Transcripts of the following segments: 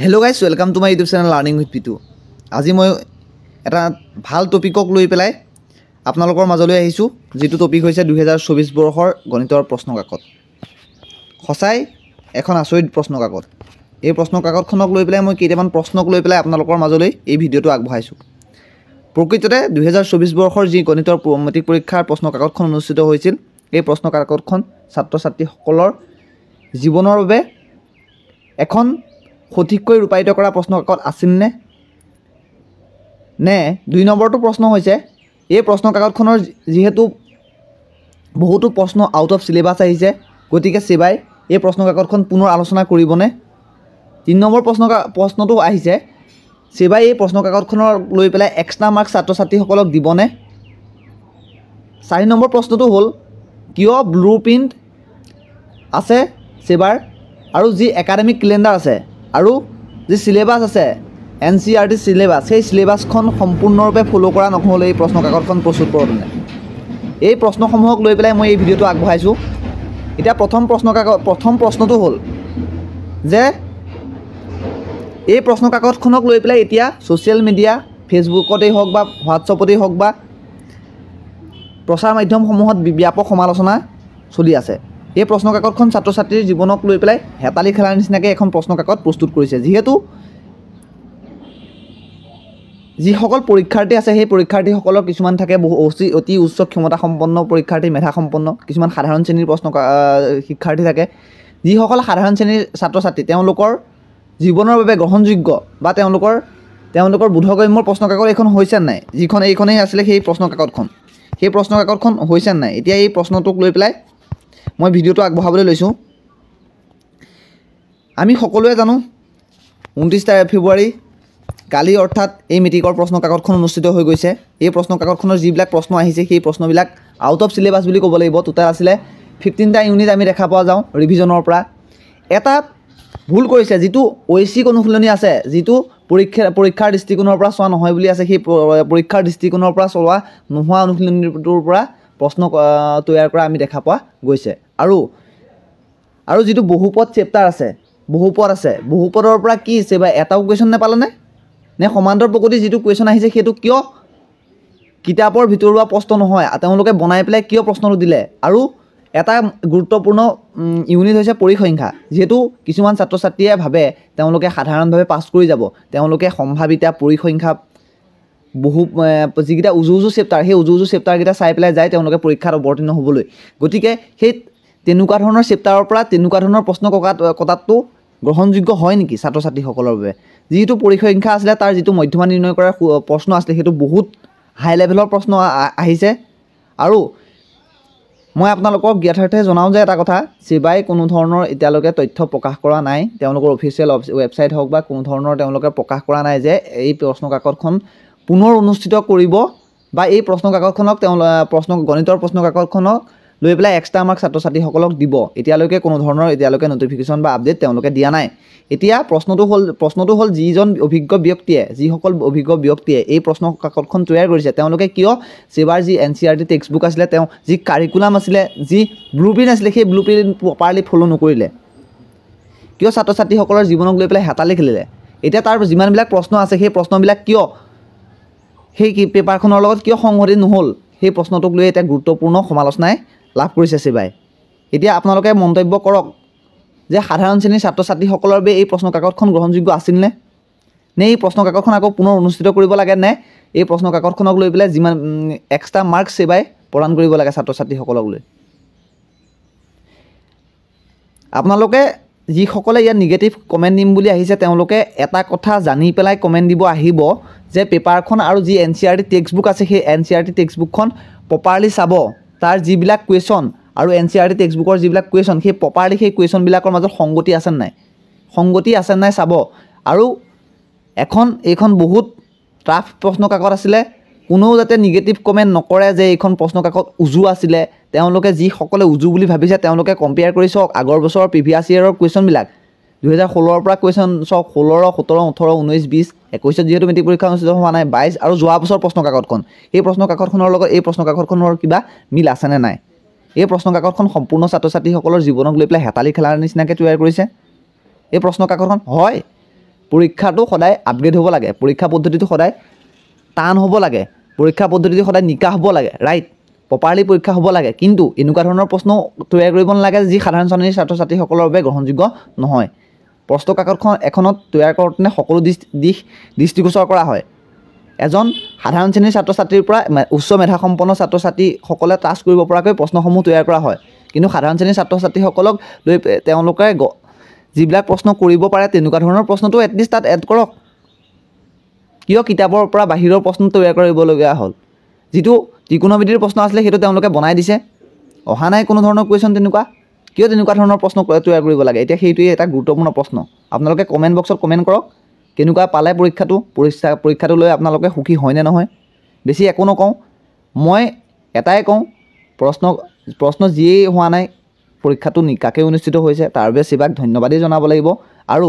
Hello' guys, welcome to my YouTube channel learning with Pitu. আজি মই এটা ভাল টপিকক লৈ পেলাই আপোনালোকৰ মাজলৈ আহিছোঁ, যিটো টপিক হৈছে 2024 বৰ্ষৰ গণিতৰ প্ৰশ্নকাকত। সঁচাই এখন আচৰিত প্ৰশ্নকাকত। এই প্ৰশ্নকাকতখনক লৈ পেলাই মই কেইটামান প্ৰশ্নক লৈ পেলাই আপোনালোকৰ মাজলৈ এই ভিডিঅ'টো আগবঢ়াইছোঁ। প্ৰকৃততে 2024 বৰ্ষৰ যি গণিতৰ মেট্ৰিক পৰীক্ষাৰ প্ৰশ্নকাকতখন অনুষ্ঠিত হৈছিল, এই প্ৰশ্নকাকতখন ছাত্ৰ ছাত্ৰীসকলৰ জীৱনৰ বাবে এখন সঠিককৈ ৰূপায়িত কৰা প্ৰশ্নকাকত আছিলনে? নে 2 নম্বৰটো প্ৰশ্ন হৈছে, এই প্ৰশ্নকাকতখনৰ যিহেতু বহুতো প্ৰশ্ন আউট অফ চিলেবাছ আহিছে, গতিকে ছেবাই এই প্ৰশ্নকাকতখন পুনৰ আলোচনা কৰিবনে? 3 নম্বৰ প্ৰশ্নটো আহিছে, ছেবাই এই প্ৰশ্নকাকতখনৰ লৈ পেলাই এক্সট্ৰা মাৰ্কছ ছাত্ৰ ছাত্ৰীসকলক দিবনে? 4 নম্বৰ প্ৰশ্নটো হ'ল, কিয় ব্লু প্ৰিণ্ট আছে ছেবাৰ আৰু যি একাডেমিক কেলেণ্ডাৰ আছে আৰু যি চিলেবাছ আছে NCERT চিলেবাছ, সেই চিলেবাছখন সম্পূৰ্ণৰূপে ফ'ল' কৰা নহ'লে এই প্ৰশ্নকাকতখন প্ৰস্তুত কৰোঁতে। এই প্ৰশ্নসমূহক লৈ পেলাই মই এই ভিডিঅ'টো আগবঢ়াইছোঁ। এতিয়া প্ৰথম প্ৰশ্নটো হ'ল যে এই প্ৰশ্নকাকতখনক লৈ পেলাই এতিয়া ছ'চিয়েল মিডিয়া, ফেচবুকতেই হওক বা হোৱাটছআপতেই হওক বা প্ৰচাৰ মাধ্যমসমূহত ব্যাপক সমালোচনা চলি আছে। এই প্ৰশ্নকাকতখন ছাত্ৰ ছাত্ৰীৰ জীৱনক লৈ পেলাই হেতালি খেলাৰ নিচিনাকৈ এখন প্ৰশ্নকাকত প্ৰস্তুত কৰিছে। যিহেতু যিসকল পৰীক্ষাৰ্থী আছে, সেই পৰীক্ষাৰ্থীসকলৰ কিছুমান থাকে অতি উচ্চ ক্ষমতাসম্পন্ন পৰীক্ষাৰ্থী, মেধাসম্পন্ন, কিছুমান সাধাৰণ শ্ৰেণীৰ শিক্ষাৰ্থী থাকে। যিসকল সাধাৰণ শ্ৰেণীৰ ছাত্ৰ ছাত্ৰী, তেওঁলোকৰ জীৱনৰ বাবে গ্ৰহণযোগ্য বা তেওঁলোকৰ বোধগম্য প্ৰশ্নকাকত এইখন হৈছে নাই, এইখনেই আছিলে সেই প্ৰশ্নকাকতখন হৈছে নাই। এতিয়া এই প্ৰশ্নটোক লৈ পেলাই মই ভিডিঅ'টো আগবঢ়াবলৈ লৈছোঁ। আমি সকলোৱে জানো 29 ফেব্ৰুৱাৰী কালি অৰ্থাৎ এই মেট্ৰিকৰ প্ৰশ্নকাকতখন অনুষ্ঠিত হৈ গৈছে। এই প্ৰশ্নকাকতখনৰ যিবিলাক প্ৰশ্ন আহিছে, সেই প্ৰশ্নবিলাক আউট অফ চিলেবাছ বুলি ক'ব লাগিব। টোটেল আছিলে 15টা ইউনিট আমি দেখা পোৱা যাওঁ ৰিভিজনৰ পৰা। এটা ভুল কৰিছে, যিটো ঐচ্ছিক অনুশীলনী আছে, যিটো পৰীক্ষাৰ দৃষ্টিকোণৰ পৰা চোৱা নহয় বুলি আছে, সেই পৰীক্ষাৰ দৃষ্টিকোণৰ পৰা চলোৱা নোহোৱা অনুশীলনীটোৰ পৰা প্ৰশ্ন তৈয়াৰ কৰা আমি দেখা পোৱা গৈছে। আৰু যিটো বহুপদ চেপ্টাৰ আছে, বহুপদৰ পৰা কি বা এটাও কুৱেশ্যন নাপালেনে? নে সমান্তৰ প্ৰকৃতিৰ যিটো কুৱেশ্যন আহিছে, সেইটো কিয় কিতাপৰ ভিতৰুৱা প্ৰশ্ন নহয়, তেওঁলোকে বনাই পেলাই কিয় প্ৰশ্নটো দিলে? আৰু এটা গুৰুত্বপূৰ্ণ ইউনিট হৈছে পৰিসংখ্যা। যিহেতু কিছুমান ছাত্ৰ ছাত্ৰীয়ে ভাবে তেওঁলোকে সাধাৰণভাৱে পাছ কৰি যাব, তেওঁলোকে সম্ভাৱিতা, পৰিসংখ্যা, যিকেইটা উজু চেপ্টাৰ, সেই উজু চেপ্টাৰকেইটা চাই পেলাই যায় তেওঁলোকে পৰীক্ষাত অৱতীৰ্ণ হ'বলৈ। গতিকে সেই তেনেকুৱা ধৰণৰ চেপ্টাৰৰ পৰা তেনেকুৱা ধৰণৰ প্ৰশ্ন কটাটো গ্ৰহণযোগ্য হয় নেকি ছাত্ৰ ছাত্ৰীসকলৰ বাবে? যিটো পৰিসংখ্যা আছিলে, তাৰ যিটো মধ্যমা নিৰ্ণয় কৰাৰ প্ৰশ্ন আছিলে, সেইটো বহুত হাই লেভেলৰ প্ৰশ্ন আহিছে। আৰু মই আপোনালোকক জ্ঞাতাৰ্থে জনাওঁ যে এটা কথা, ছেবাই কোনো ধৰণৰ এতিয়ালৈকে তথ্য প্ৰকাশ কৰা নাই, তেওঁলোকৰ অফিচিয়েল ৱেবছাইট হওক বা কোনো ধৰণৰ তেওঁলোকে প্ৰকাশ কৰা নাই যে এই প্ৰশ্নকাকতখন পুনৰ অনুষ্ঠিত কৰিব বা এই প্ৰশ্নকাকতখনক গণিতৰ প্ৰশ্নকাকতখনক লৈ পেলাই এক্সট্ৰা মাৰ্কছ ছাত্ৰ ছাত্ৰীসকলক দিব। এতিয়ালৈকে কোনো ধৰণৰ ন'টিফিকেশ্যন বা আপডেট তেওঁলোকে দিয়া নাই। এতিয়া প্ৰশ্নটো হ'ল যিসকল অভিজ্ঞ ব্যক্তিয়ে এই প্ৰশ্নকাকতখন তৈয়াৰ কৰিছে, তেওঁলোকে কিয় ছেবাৰ যি NCERT টেক্সটবুক আছিলে, যি কাৰিকুলাম আছিলে, যি ব্লু প্ৰিণ্ট আছিলে, সেই ব্লু প্ৰিণ্ট প্ৰপাৰলি ফ'ল' নকৰিলে? কিয় ছাত্ৰ ছাত্ৰীসকলৰ জীৱনক লৈ পেলাই হেতালি খেলিলে? এতিয়া তাৰ যিমানবিলাক প্ৰশ্ন আছে, সেই প্ৰশ্নবিলাক কিয় সেই পেপাৰখনৰ লগত কিয় সংগতি নহ'ল? সেই প্ৰশ্নটোক লৈ এতিয়া গুৰুত্বপূৰ্ণ সমালোচনাই লাভ কৰিছে ছেবাই। এতিয়া আপোনালোকে মন্তব্য কৰক যে সাধাৰণ শ্ৰেণীৰ ছাত্ৰ ছাত্ৰীসকলৰ বাবে এই প্ৰশ্নকাকতখন গ্ৰহণযোগ্য আছিলনে? নে এই প্ৰশ্নকাকতখন আকৌ পুনৰ অনুষ্ঠিত কৰিব লাগে? নে এই প্ৰশ্নকাকতখনক লৈ পেলাই যিমান এক্সট্ৰা মাৰ্কছ ছেবাই প্ৰদান কৰিব লাগে ছাত্ৰ ছাত্ৰীসকলক লৈ? আপোনালোকে যিসকলে ইয়াত নিগেটিভ কমেণ্ট দিম বুলি আহিছে, তেওঁলোকে এটা কথা জানি পেলাই কমেণ্ট দিব আহিব যে পেপাৰখন আৰু যি NCERT টেক্সটবুক আছে, সেই NCERT টেক্সটবুকখন প্ৰপাৰলি চাব। তাৰ যিবিলাক কুৱেশ্যন আৰু NCERT টেক্সটবুকৰ যিবিলাক কুৱেশ্যন, সেই প্ৰপাৰলি সেই কুৱেশ্যনবিলাকৰ মাজত সংগতি আছে নাই চাব। আৰু এইখন বহুত টাফ প্ৰশ্নকাকত আছিলে। কোনেও যাতে নিগেটিভ কমেণ্ট নকৰে যে এইখন প্ৰশ্নকাকত উজু আছিলে। তেওঁলোকে যিসকলে উজু বুলি ভাবিছে, তেওঁলোকে কম্পেয়াৰ কৰি চাওক আগৰ বছৰৰ প্ৰিভিয়াছ ইয়েৰৰ কুৱেশ্যনবিলাক। 2016ৰ পৰা কুৱেশ্যন চাওক, 16, 17, 18, 19, 20, 21 যিহেতু মেট্ৰিক পৰীক্ষা অনুষ্ঠিত হোৱা নাই, 22 আৰু যোৱা বছৰ প্ৰশ্নকাকতখন, সেই প্ৰশ্নকাকতখনৰ লগত এই প্ৰশ্নকাকতখনৰ কিবা মিল আছেনে নাই? এই প্ৰশ্নকাকতখন সম্পূৰ্ণ ছাত্ৰ ছাত্ৰীসকলৰ জীৱনক লৈ পেলাই হেতালি খেলাৰ নিচিনাকৈ তৈয়াৰ কৰিছে। এই প্ৰশ্নকাকতখন হয় পৰীক্ষাটো সদায় আপগ্ৰেড হ'ব লাগে, পৰীক্ষা পদ্ধতিটো সদায় টান হ'ব লাগে, পৰীক্ষা পদ্ধতিটো সদায় নিকা হ'ব লাগে, ৰাইট, প্ৰপাৰলি পৰীক্ষা হ'ব লাগে। কিন্তু এনেকুৱা ধৰণৰ প্ৰশ্ন তৈয়াৰ কৰিব নালাগে যি সাধাৰণ শ্ৰেণীৰ ছাত্ৰ ছাত্ৰীসকলৰ বাবে গ্ৰহণযোগ্য নহয়। প্ৰশ্ন কাকতখন এখনত তৈয়াৰ কৰোঁতে সকলো দিশ দৃষ্টিগোচৰ কৰা হয়। এজন সাধাৰণ শ্ৰেণীৰ ছাত্ৰ ছাত্ৰীৰ পৰা উচ্চ মেধাসম্পন্ন ছাত্ৰ ছাত্ৰীসকলে টাচ কৰিব পৰাকৈ প্ৰশ্নসমূহ তৈয়াৰ কৰা হয়। কিন্তু সাধাৰণ শ্ৰেণীৰ ছাত্ৰ ছাত্ৰীসকলক লৈ তেওঁলোকে যিবিলাক প্ৰশ্ন কৰিব পাৰে তেনেকুৱা ধৰণৰ প্ৰশ্নটো এটলিষ্ট তাত এড কৰক। কিয় কিতাপৰ পৰা বাহিৰৰ প্ৰশ্ন তৈয়াৰ কৰিবলগীয়া হ'ল? যিটো ত্ৰিকোণমিতিৰ প্ৰশ্ন আছিলে সেইটো তেওঁলোকে বনাই দিছে, অহা নাই কোনো ধৰণৰ কুৱেশ্যন তেনেকুৱা। কিয় তেনেকুৱা ধৰণৰ প্ৰশ্ন তৈয়াৰ কৰিব লাগে? এতিয়া সেইটোৱে এটা গুৰুত্বপূৰ্ণ প্ৰশ্ন। আপোনালোকে কমেণ্ট বক্সত কমেণ্ট কৰক কেনেকুৱা পালে পৰীক্ষাটো লৈ আপোনালোকে সুখী হয়নে নহয়। বেছি একো নকওঁ, মই এটাই কওঁ, প্ৰশ্ন যিয়েই হোৱা নাই পৰীক্ষাটো নিকাকৈ অনুষ্ঠিত হৈছে তাৰ বাবে চিবাক ধন্যবাদেই জনাব লাগিব। আৰু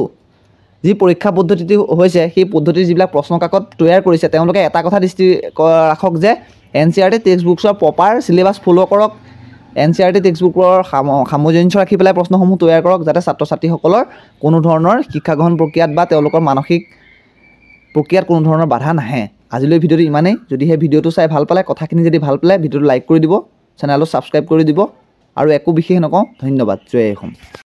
যি পৰীক্ষা পদ্ধতিটো হৈছে সেই পদ্ধতিৰ যিবিলাক প্ৰশ্ন কাকত তৈয়াৰ কৰিছে তেওঁলোকে এটা কথা দৃষ্টি ৰাখক যে NCERT টেক্সটবুকছৰ প্ৰপাৰ চিলেবাছ ফ'ল' কৰক, NCERT টেক্সটবুকৰ সামঞ্জস্য ৰাখি পেলাই প্ৰশ্নসমূহ তৈয়াৰ কৰক যাতে ছাত্ৰ ছাত্ৰীসকলৰ কোনো ধৰণৰ শিক্ষা গ্ৰহণ প্ৰক্ৰিয়াত বা তেওঁলোকৰ মানসিক প্ৰক্ৰিয়াত কোনো ধৰণৰ বাধা নাহে। আজিলৈ ভিডিঅ'টো ইমানেই। যদিহে ভিডিঅ'টো চাই ভাল পালে, কথাখিনি যদি ভাল পালে ভিডিঅ'টো লাইক কৰি দিব, চেনেলটো ছাবস্ক্ৰাইব কৰি দিব আৰু একো বিশেষ নকওঁ। ধন্যবাদ। জয় অসম।